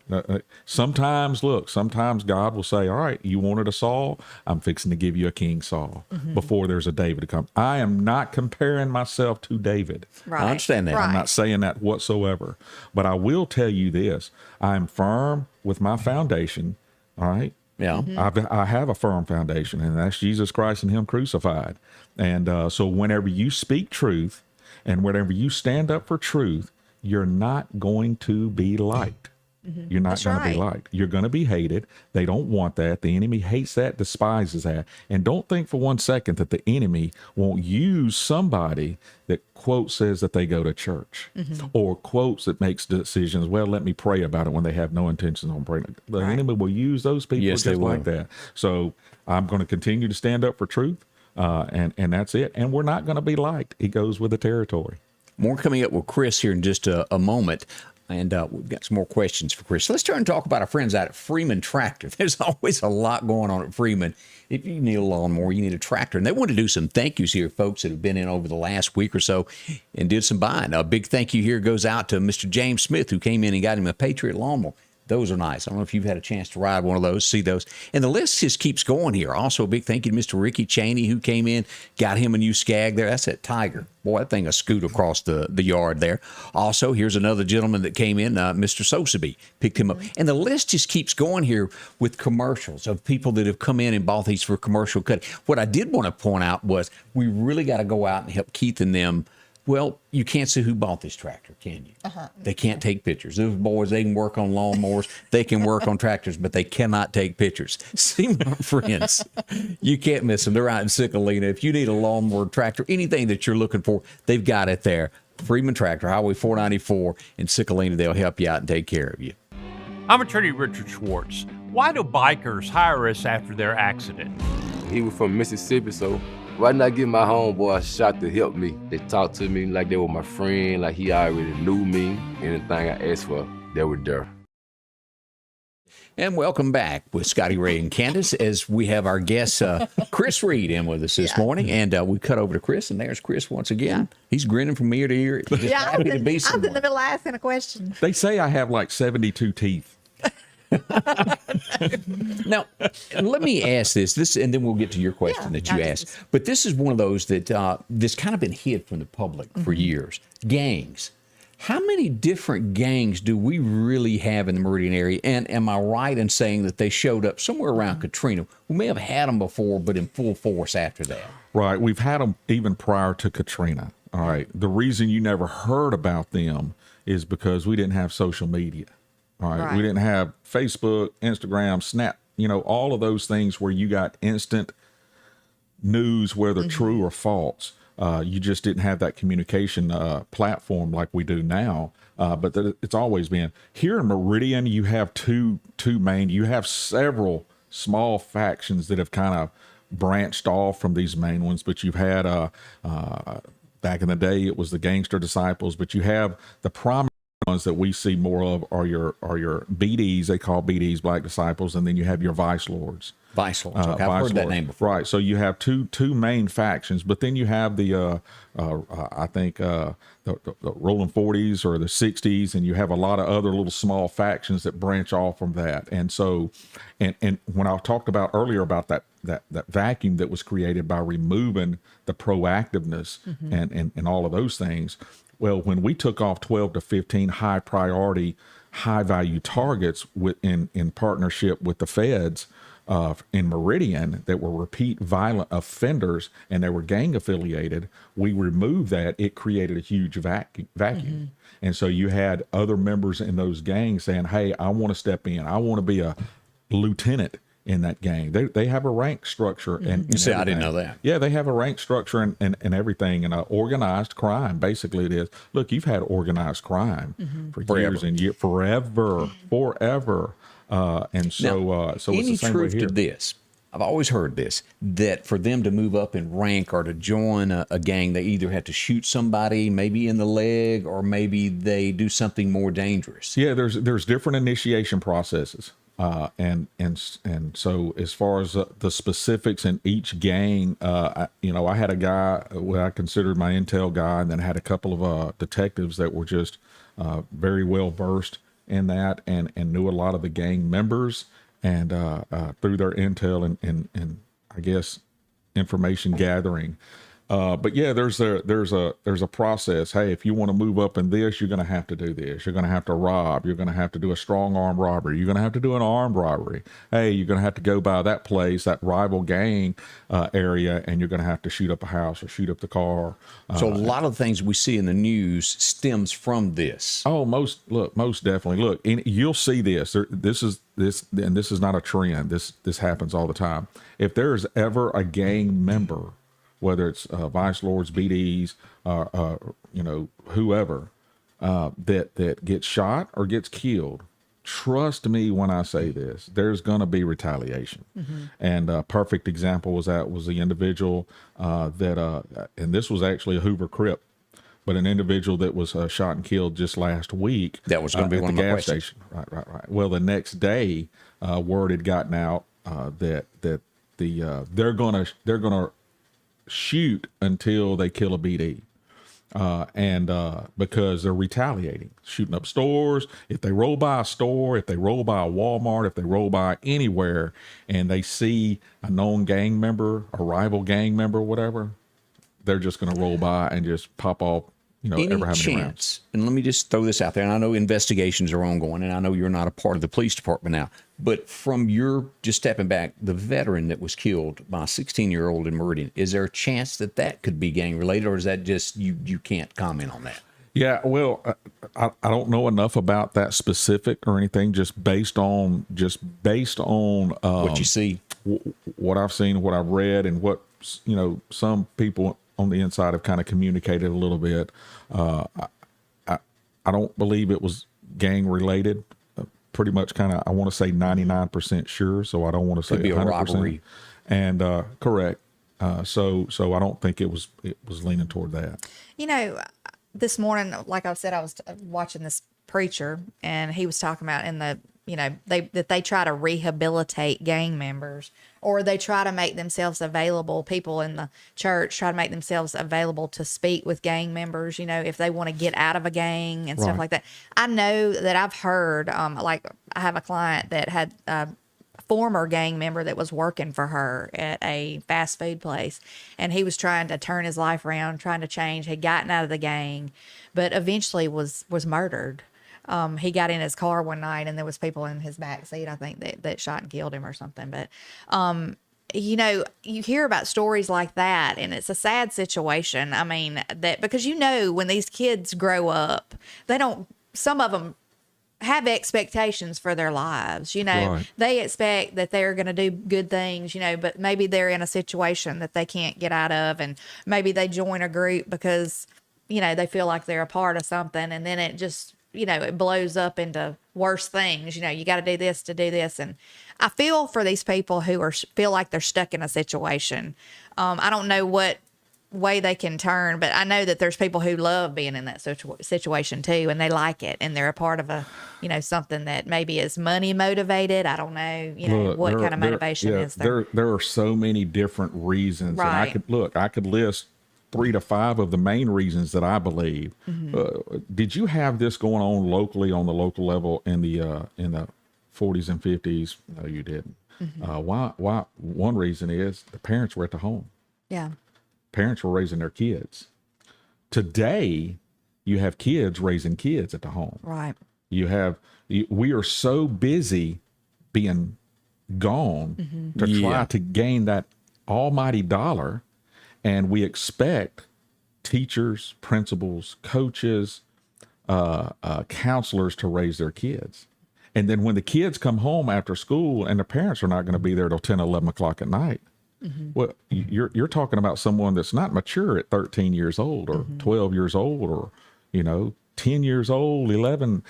Sometimes God will say, all right, you wanted a Saul? I'm fixing to give you a King Saul before there's a David to come. I am not comparing myself to David. Right. I understand that. Right. I'm not saying that whatsoever. But I will tell you this. I am firm with my foundation, all right? Yeah. I have a firm foundation, and that's Jesus Christ and him crucified. And so whenever you speak truth, and whenever you stand up for truth, you're not going to be liked. You're not going to be liked. You're going to be hated. They don't want that. The enemy hates that, despises that. And don't think for one second that the enemy won't use somebody that, quote, says that they go to church, or quotes that makes decisions, well, let me pray about it, when they have no intentions on praying. The enemy will use those people just like that. So I'm going to continue to stand up for truth. And that's it. And we're not going to be liked. It goes with the territory. More coming up with Chris here in just a moment. And we've got some more questions for Chris. So let's turn and talk about our friends out at Freeman Tractor. There's always a lot going on at Freeman. If you need a lawnmower, you need a tractor. And they want to do some thank yous here, folks that have been in over the last week or so and did some buying. A big thank you here goes out to Mr. James Smith, who came in and got him a Patriot lawnmower. Those are nice. I don't know if you've had a chance to ride one of those, see those. And the list just keeps going here. Also, a big thank you to Mr. Ricky Cheney, who came in, got him a new Skag there. That's that Tiger. Boy, that thing will scoot across the yard there. Also, here's another gentleman that came in, Mr. Sosaby, picked him up. And the list just keeps going here with commercials of people that have come in and bought these for commercial cutting. What I did want to point out was we really got to go out and help Keith and them. Well, you can't see who bought this tractor, can you? They can't take pictures. Those boys, they can work on lawnmowers, they can work on tractors, but they cannot take pictures. See my friends, you can't miss them. They're out in Cicalina. If you need a lawnmower, tractor, anything that you're looking for, they've got it there. Freeman Tractor, Highway 494 in Cicalina. They'll help you out and take care of you. I'm attorney Richard Schwartz. Why do bikers hire us after their accident? He was from Mississippi, so why not get my homeboy a shot to help me? They talked to me like they were my friend, like he already knew me. Anything I asked for, they were there. And welcome back with Scotty Ray and Candace, as we have our guest, Chris Reed, in with us this morning. And we cut over to Chris, and there's Chris once again. He's grinning from ear to ear. Just happy to be I was someone. in the middle of asking a question. They say I have like 72 teeth. Now, let me ask this, and then we'll get to your question that you asked. But this is one of those that that's kind of been hid from the public for years. Gangs. How many different gangs do we really have in the Meridian area? And am I right in saying that they showed up somewhere around Katrina? We may have had them before, but in full force after that. Right. We've had them even prior to Katrina. All right. The reason you never heard about them is because we didn't have social media. All right. We didn't have Facebook, Instagram, Snap, all of those things where you got instant news, whether true or false. You just didn't have that communication platform like we do now. But it's always been here in Meridian. You have two main. You have several small factions that have kind of branched off from these main ones. But you've had back in the day, it was the Gangster Disciples. But you have the primary ones that we see more of are your BDs. They call BDs Black Disciples, and then you have your Vice Lords. Vice Lords. Okay, I've heard that name before. Right. So you have two main factions, but then you have the I think the Rolling 40s or the 60s, and you have a lot of other little small factions that branch off from that. And so, and when I talked about earlier about that that vacuum that was created by removing the proactiveness and all of those things. Well, when we took off 12 to 15 high priority, high value targets in partnership with the feds in Meridian that were repeat violent offenders and they were gang affiliated, we removed that. It created a huge vacuum. And so you had other members in those gangs saying, hey, I want to step in. I want to be a lieutenant in that gang. They have a rank structure. And You say, I didn't know that. Yeah, they have a rank structure and everything, and organized crime. Basically, it is. Look, you've had organized crime for years and years, forever. And so, so any it's the same truth way here. to this? I've always heard this, that for them to move up in rank or to join a gang, they either have to shoot somebody, maybe in the leg, or maybe they do something more dangerous. Yeah, there's different initiation processes. And so as far as the specifics in each gang, I had a guy what I considered my intel guy, and then had a couple of detectives that were just very well versed in that and knew a lot of the gang members, and through their intel and I guess information gathering. But yeah, there's a process. Hey, if you want to move up in this, you're going to have to do this. You're going to have to rob. You're going to have to do a strong arm robbery. You're going to have to do an armed robbery. Hey, you're going to have to go by that place, that rival gang area, and you're going to have to shoot up a house or shoot up the car. So a lot of the things we see in the news stems from this. Oh, most definitely. Look, you'll see this. This is not a trend. This happens all the time. If there's ever a gang member, whether it's vice lords, BDs, whoever, that gets shot or gets killed, trust me when I say this, there's going to be retaliation. And a perfect example was the individual that, and this was actually a Hoover Crip, but an individual that was shot and killed just last week. That was going to be one of my questions. Station. Right. Well, the next day, word had gotten out that they're gonna shoot until they kill a BD. And because they're retaliating, shooting up stores. If they roll by a store, if they roll by a Walmart, if they roll by anywhere and they see a known gang member, a rival gang member, whatever, they're just going to roll by and just pop off, Any chance, and let me just throw this out there, and I know investigations are ongoing, and I know you're not a part of the police department now, but from your, just stepping back, the veteran that was killed by a 16-year-old in Meridian, is there a chance that could be gang-related, or is that just, you can't comment on that? Yeah, well, I don't know enough about that specific or anything, just based on What you see. What I've seen, what I've read, and what, some people on the inside have kind of communicated a little bit. I don't believe it was gang related. Pretty much kind of, I want to say 99% sure. So I don't want to say Could be 100%. A robbery. And correct. So I don't think it was leaning toward that. This morning, like I said, I was watching this preacher, and he was talking about that they try to rehabilitate gang members, or they try to make themselves available. People in the church try to make themselves available to speak with gang members, if they want to get out of a gang and stuff like that. I know that I've heard, like I have a client that had a former gang member that was working for her at a fast food place, and he was trying to turn his life around, trying to change, had gotten out of the gang, but eventually was murdered. He got in his car one night, and there was people in his back seat, I think, that shot and killed him or something. But, you hear about stories like that, and it's a sad situation. I mean, because when these kids grow up, some of them have expectations for their lives. Right. They expect that they're going to do good things, but maybe they're in a situation that they can't get out of, and maybe they join a group because, they feel like they're a part of something, and then it just, it blows up into worse things. You got to do this to do this. And I feel for these people who feel like they're stuck in a situation. I don't know what way they can turn, but I know that there's people who love being in that situation too, and they like it, and they're a part of a, something that maybe is money motivated. I don't know, Look, what kind of motivation is there. There are so many different reasons. Right. And I could list 3 to 5 of the main reasons that I believe. Did you have this going on locally on the local level in the 40s and 50s? No, you didn't. Why? One reason is the parents were at the home. Yeah. Parents were raising their kids. Today, you have kids raising kids at the home. Right. We are so busy being gone to try to gain that almighty dollar, and we expect teachers, principals, coaches, counselors to raise their kids. And then when the kids come home after school and the parents are not going to be there till 10, 11 o'clock at night, well, you're talking about someone that's not mature at 13 years old or 12 years old or, 10 years old, 11,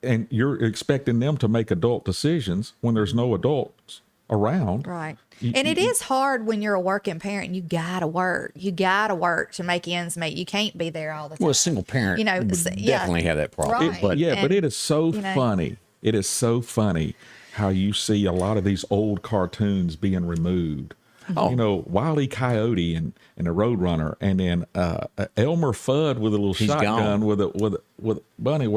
and you're expecting them to make adult decisions when there's no adults around. Right. And it is hard when you're a working parent. You gotta work. You gotta work to make ends meet. You can't be there all the time. Well, a single parent would definitely have that problem. Right. But But it is so funny. It is so funny how you see a lot of these old cartoons being removed. Wile E. Coyote and the Roadrunner, and then Elmer Fudd with a little shotgun with a bunny.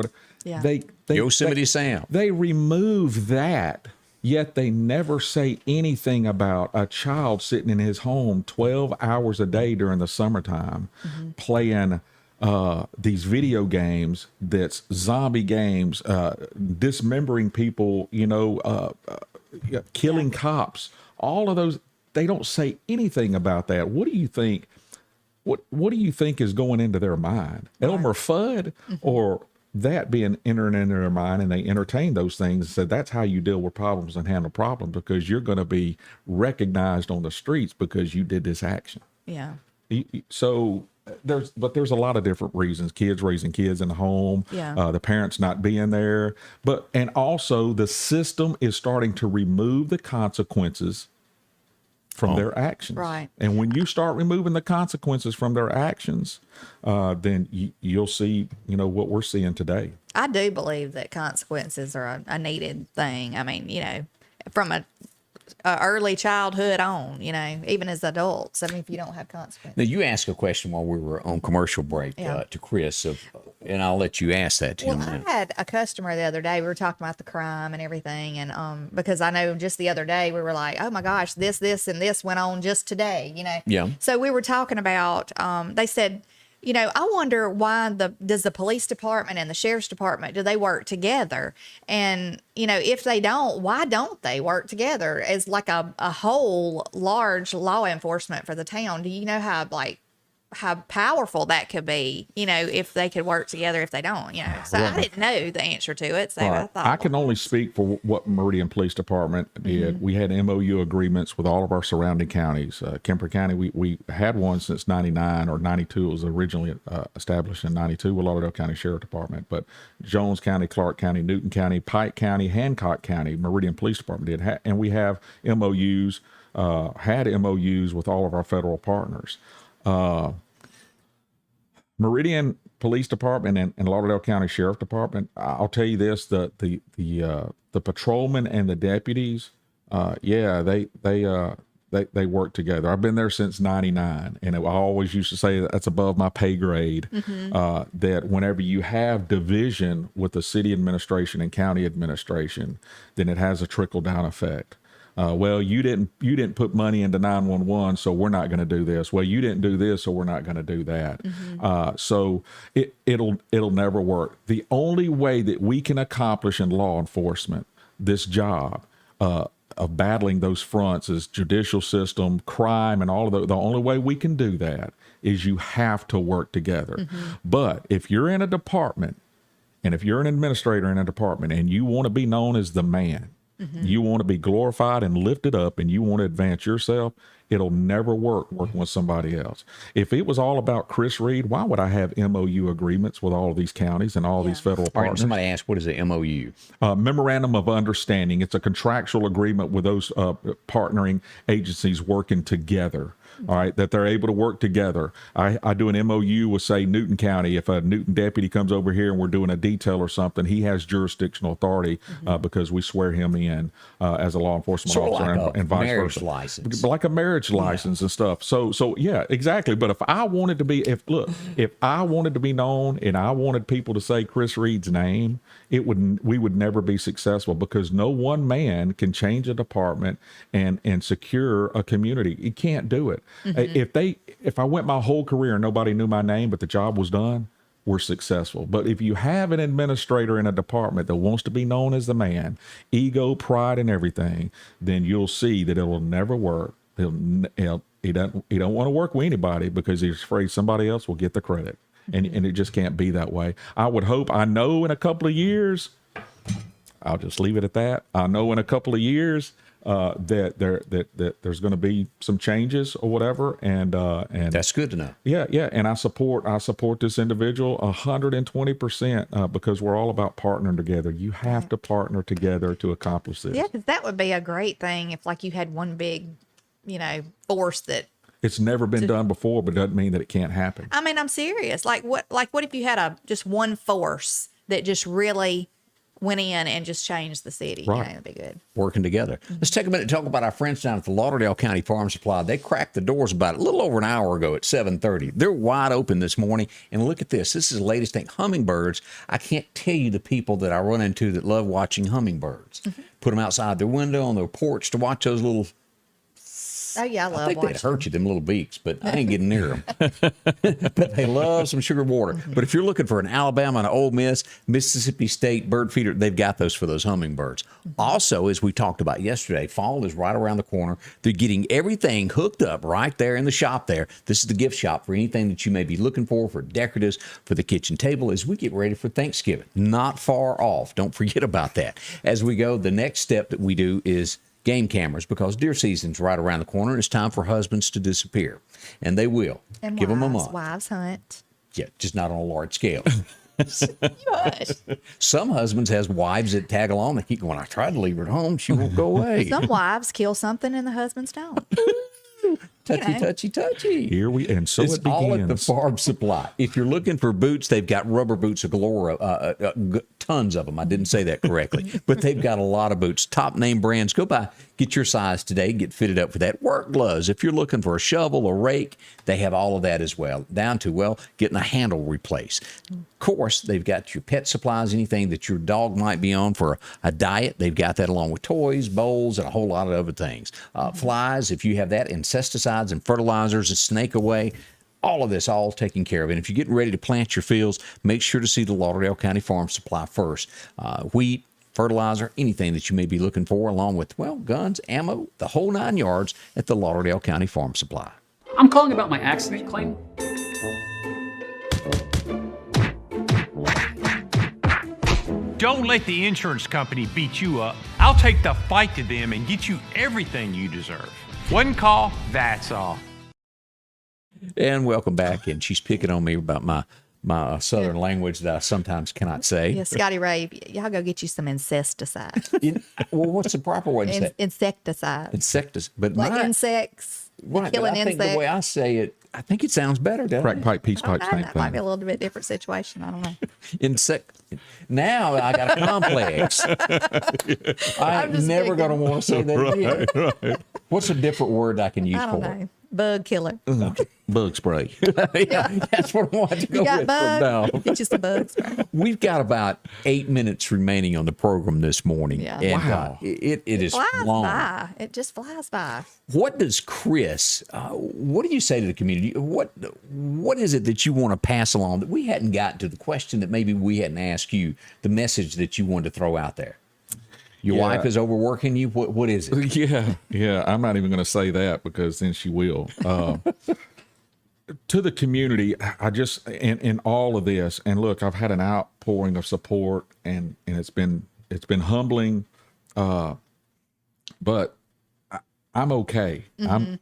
They Yosemite Sam. They remove that, yet they never say anything about a child sitting in his home 12 hours a day during the summertime playing these video games that's zombie games, dismembering people, killing cops, all of those. They don't say anything about that. What do you think? What do you think is going into their mind? Right. Elmer Fudd, or that being entered into their mind, and they entertain those things and said that's how you deal with problems and handle problems, because you're going to be recognized on the streets because you did this action. Yeah. So there's a lot of different reasons. Kids raising kids in the home, the parents not being there, and also the system is starting to remove the consequences from their actions. Right. And when you start removing the consequences from their actions, then you'll see, what we're seeing today. I do believe that consequences are a needed thing. I mean, from a early childhood on, even as adults. I mean, if you don't have consequences. Now, you asked a question while we were on commercial break to Chris, and I'll let you ask that to him. Well, I had a customer the other day. We were talking about the crime and everything, and because I know just the other day we were like, oh my gosh, this, and this went on just today, Yeah. So we were talking about. They said, I wonder why does the police department and the sheriff's department, do they work together? And, if they don't, why don't they work together as like a whole large law enforcement for the town? Do you know how powerful that could be, if they could work together, if they don't, So I didn't know the answer to it. So I thought, I can only speak for what Meridian Police Department did. We had MOU agreements with all of our surrounding counties. Kemper County, we had one since 99 or 92. It was originally established in 92 with Lauderdale County Sheriff Department. But Jones County, Clark County, Newton County, Pike County, Hancock County, Meridian Police Department did. And we have MOUs, had MOUs with all of our federal partners. Meridian Police Department and Lauderdale County Sheriff Department, I'll tell you this: the patrolmen and the deputies, they work together. I've been there since '99, and I always used to say that's above my pay grade. That whenever you have division with the city administration and county administration, then it has a trickle down effect. Well, you didn't put money into 911, so we're not going to do this. Well, you didn't do this, so we're not going to do that. So it'll never work. The only way that we can accomplish in law enforcement this job of battling those fronts is judicial system, crime, and all of the only way we can do that is you have to work together. But if you're in a department, and if you're an administrator in a department, and you want to be known as the man, you want to be glorified and lifted up, and you want to advance yourself, it'll never working with somebody else. If it was all about Chris Reed, why would I have MOU agreements with all of these counties and all these federal All right, partners? somebody asked, what is a MOU? Memorandum of Understanding. It's a contractual agreement with those partnering agencies working together. all right, that they're able to work together. I do an MOU with, say, Newton County. If a Newton deputy comes over here and we're doing a detail or something, he has jurisdictional authority because we swear him in as a law enforcement officer, like and vice marriage versa. license. Like a marriage license and stuff. So yeah, exactly. But if I wanted to be, if I wanted to be known and I wanted people to say Chris Reed's name, we would never be successful, because no one man can change a department and secure a community. He can't do it. If I went my whole career and nobody knew my name, but the job was done, we're successful. But if you have an administrator in a department that wants to be known as the man, ego, pride, and everything, then you'll see that it will never work. He don't want to work with anybody because he's afraid somebody else will get the credit. And it just can't be that way. I know in a couple of years, I'll just leave it at that. I know in a couple of years that there's going to be some changes or whatever, and That's good to know. Yeah. And I support this individual 120% because we're all about partnering together. You have to partner together to accomplish this. Yeah, because that would be a great thing if, like, you had one big, force that. It's never been done before, but doesn't mean that it can't happen. I mean, I'm serious. Like what if you had just one force that just really went in and just changed the city? Right. That'd be good. Working together. Let's take a minute to talk about our friends down at the Lauderdale County Farm Supply. They cracked the doors about a little over an hour ago at 7:30. They're wide open this morning. And look at this. This is the latest thing. Hummingbirds. I can't tell you the people that I run into that love watching hummingbirds. Put them outside their window on their porch to watch those little. Oh yeah, I love I think watching. they'd hurt you, them little beaks, but I ain't getting near them. But they love some sugar water. But if you're looking for an Alabama, an Ole Miss, Mississippi State bird feeder, they've got those for those hummingbirds. Also, as we talked about yesterday, fall is right around the corner. They're getting everything hooked up right there in the shop there. This is the gift shop for anything that you may be looking for decoratives, for the kitchen table as we get ready for Thanksgiving. Not far off. Don't forget about that. As we go, the next step that we do is game cameras, because deer season's right around the corner and it's time for husbands to disappear. And they will. And Give them a month. Wives hunt. Yeah, just not on a large scale. Hush. Some husbands has wives that tag along. They keep going, I tried to leave her at home. She won't go away. Some wives kill something and the husbands don't. Touchy. Here so It's it begins. all at the Farm Supply. If you're looking for boots, they've got rubber boots galore, tons of them. I didn't say that correctly, but they've got a lot of boots. Top name brands. Go by, get your size today, get fitted up for that. Work gloves. If you're looking for a shovel, a rake, they have all of that as well. Down to, getting a handle replaced. Of course, they've got your pet supplies, anything that your dog might be on for a diet. They've got that along with toys, bowls, and a whole lot of other things. Flies, if you have that, insecticides and fertilizers, and snake away. All of this, all taken care of. And if you're getting ready to plant your fields, make sure to see the Lauderdale County Farm Supply first. Wheat, fertilizer, anything that you may be looking for, along with, guns, ammo, the whole 9 yards at the Lauderdale County Farm Supply. I'm calling about my accident claim. Don't let the insurance company beat you up. I'll take the fight to them and get you everything you deserve. One call, that's all. And welcome back. And she's picking on me about my southern language that I sometimes cannot say. Yeah, Scotty Ray, y'all go get you some insecticide. Well, what's the proper way to say it? Insecticide. Insecticide. But Like insects. right, Killing but I think insects. the way I say it, I think it sounds better, doesn't Crack it? pipe, peace pipe, same That might be a thing. little bit different situation. I don't know. Insect. Now I got a complex. I'm just never thinking. going to want to say that again. What's a different word I can use I don't for it? know. Bug killer. Bug spray. Yeah, that's what I want to go You got with from now. bugs? Get you some bugs. We've got about 8 minutes remaining on the program this morning. Yeah. And, Wow. It is Flies long. by. It just flies by. What does Chris, what do you say to the community? What is it that you want to pass along that we hadn't gotten to, the question that maybe we hadn't asked you, the message that you wanted to throw out there? Your Yeah. wife is overworking you? What is it? Yeah. I'm not even going to say that because then she will. To the community, I just in all of this, and look, I've had an outpouring of support, and it's been humbling, but I'm okay. I'm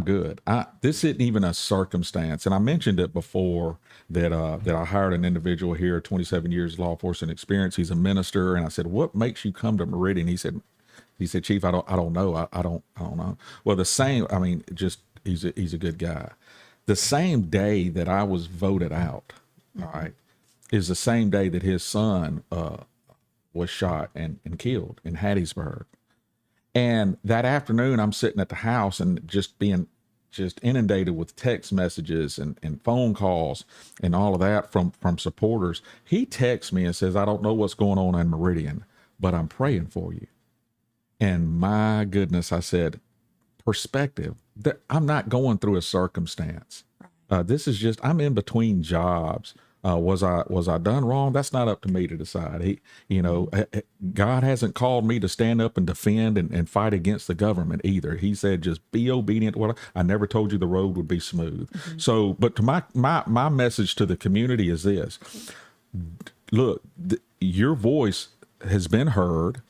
good. This isn't even a circumstance, and I mentioned it before that I hired an individual here, 27 years law enforcement experience. He's a minister, and I said, "What makes you come to Meridian?" He said, "Chief, I don't know. I don't know." Well, the same. I mean, just he's a good guy. The same day that I was voted out, all right, is the same day that his son was shot and killed in Hattiesburg. And that afternoon, I'm sitting at the house and just inundated with text messages and phone calls and all of that from supporters. He texts me and says, "I don't know what's going on in Meridian, but I'm praying for you." And my goodness, I said, perspective. I'm not going through a circumstance. This is just, I'm in between jobs. Was I done wrong? That's not up to me to decide. God hasn't called me to stand up and defend and fight against the government either. He said, just be obedient. I never told you the road would be smooth. So, but to my message to the community is this: look, your voice has been heard.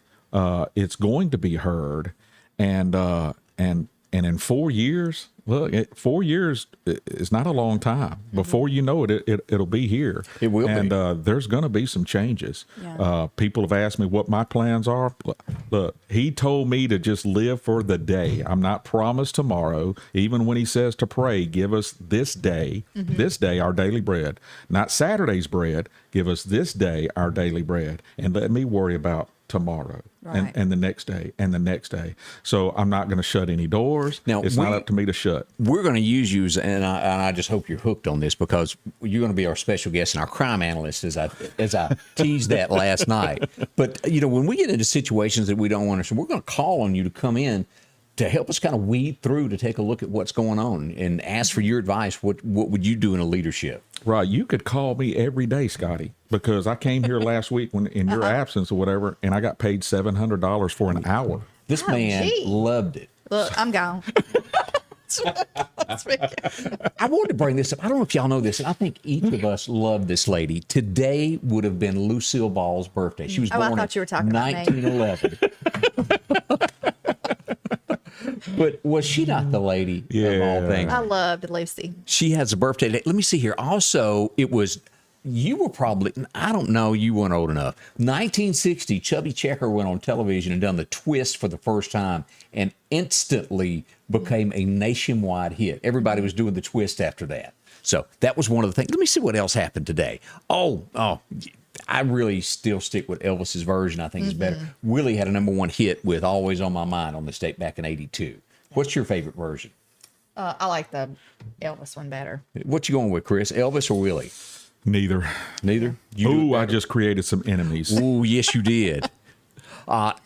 It's going to be heard, and in 4 years, look, 4 years is not a long time. Before you know it, it'll be here. It will be. And there's going to be some changes. Yeah. People have asked me what my plans are. Look, he told me to just live for the day. I'm not promised tomorrow. Even when he says to pray, give us this day, our daily bread. Not Saturday's bread. Give us this day our daily bread. And let me worry about tomorrow. Right. And the next day and the next day. So I'm not going to shut any doors. Now, it's not up to me to shut. We're going to use you, and I just hope you're hooked on this, because you're going to be our special guest and our crime analyst, as I teased that last night. But, when we get into situations that we don't understand, we're going to call on you to come in to help us kind of weed through, to take a look at what's going on and ask for your advice. What would you do in a leadership? Right. You could call me every day, Scotty, because I came here last week in your absence or whatever, and I got paid $700 for an hour. This man loved it. Look, I'm gone. I wanted to bring this up. I don't know if y'all know this, and I think each of us loved this lady. Today would have been Lucille Ball's birthday. She was born in 1911. But was she not the lady of all things? I loved Lucy. She has a birthday. Let me see here. Also, you were probably, I don't know, you weren't old enough. 1960, Chubby Checker went on television and done the twist for the first time and instantly became a nationwide hit. Everybody was doing the twist after that. So that was one of the things. Let me see what else happened today. Oh, I really still stick with Elvis's version. I think it's better. Willie had a #1 hit with Always on My Mind on this tape back in '82. What's your favorite version? I like the Elvis one better. What you going with, Chris? Elvis or Willie? Neither. I just created some enemies. Oh, yes, you did.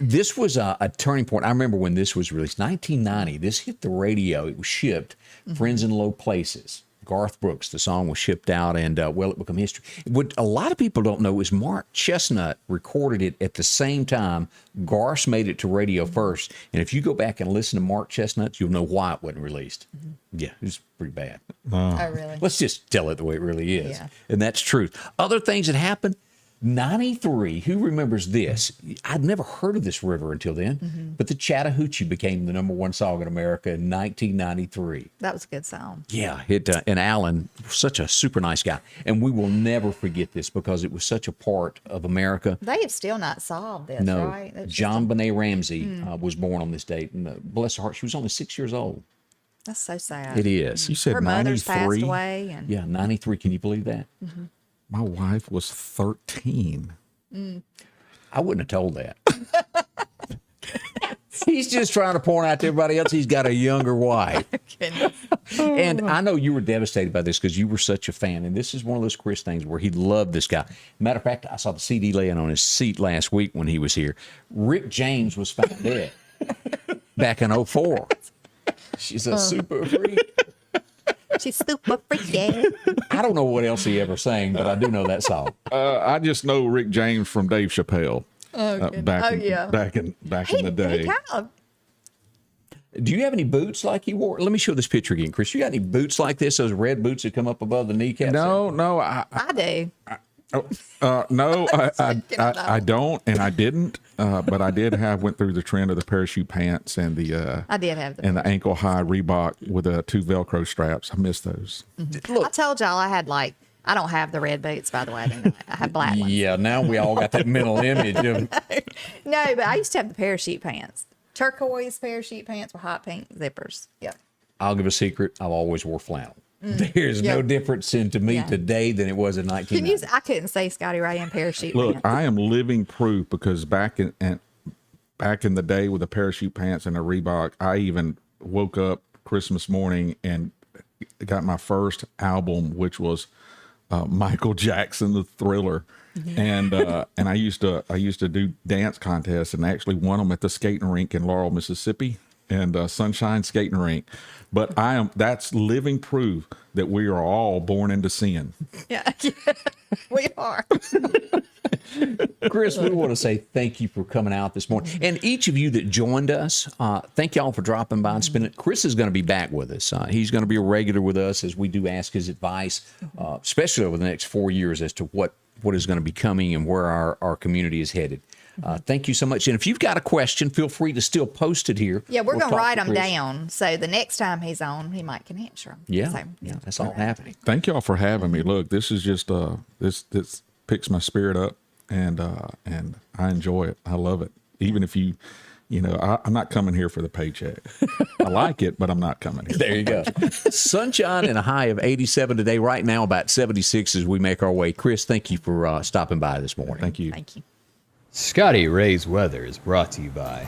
This was a turning point. I remember when this was released, 1990. This hit the radio. It was shipped. Friends in Low Places. Garth Brooks, the song was shipped out, and it became history. What a lot of people don't know is Mark Chestnut recorded it at the same time. Garth made it to radio first, and if you go back and listen to Mark Chestnut, you'll know why it wasn't released. Yeah, it was pretty bad. Oh, really? Let's just tell it the way it really is, and that's truth. Other things that happened. 93, who remembers this? I'd never heard of this river until then, but the Chattahoochee became the #1 song in America in 1993. That was a good song. Yeah, and Alan, such a super nice guy. And we will never forget this because it was such a part of America. They have still not solved this, right? That's John Benet Ramsey was born on this date, and bless her heart, she was only 6 years old. That's so sad. It is. You said her 93? mother's passed away. And... Yeah, 93. Can you believe that? My wife was 13. I wouldn't have told that. He's just trying to point out to everybody else he's got a younger wife. And I know you were devastated by this because you were such a fan. And this is one of those Chris things where he loved this guy. Matter of fact, I saw the CD laying on his seat last week when he was here. Rick James was found dead back in 2004. She's a super freak. She's super freaky. I don't know what else he ever sang, but I do know that song. I just know Rick James from Dave Chappelle. Back in the day. He kind of... Do you have any boots like he wore? Let me show this picture again, Chris. You got any boots like this? Those red boots that come up above the kneecaps? No. I do. No, I don't, and I didn't. But I went through the trend of the parachute pants and the I did have the ankle high Reebok with 2 Velcro straps. I miss those. Look, I told y'all I had I don't have the red boots, by the way. I have black ones. Yeah, now we all got that mental image of. No, but I used to have the parachute pants. Turquoise parachute pants with hot pink zippers. Yep. I'll give a secret. I've always wore flannel. There's no difference to me today than it was in 1990. I couldn't say Scotty Ray and parachute Look, pants. I am living proof because back in the day with the parachute pants and the Reebok, I even woke up Christmas morning and got my first album, which was Michael Jackson, the Thriller. And I used to do dance contests and actually won them at the skating rink in Laurel, Mississippi, and Sunshine Skating Rink. But that's living proof that we are all born into sin. Yeah, we are. Chris, we want to say thank you for coming out this morning. And each of you that joined us, thank y'all for dropping by and spending. Chris is going to be back with us. He's going to be a regular with us as we do ask his advice, especially over the next 4 years as to what is going to be coming and where our community is headed. Thank you so much. And if you've got a question, feel free to still post it here. Yeah, we're going to write them Chris down. So the next time he's on, he can answer them. Yeah, So, that's all happening. Thank y'all for having me. Look, this is just this picks my spirit up, and I enjoy it. I love it. Even if I'm not coming here for the paycheck. I like it, but I'm not coming here. There you go. Sunshine and a high of 87 today. Right now, about 76 as we make our way. Chris, thank you for stopping by this morning. Thank you. Thank you. Scotty Ray's weather is brought to you by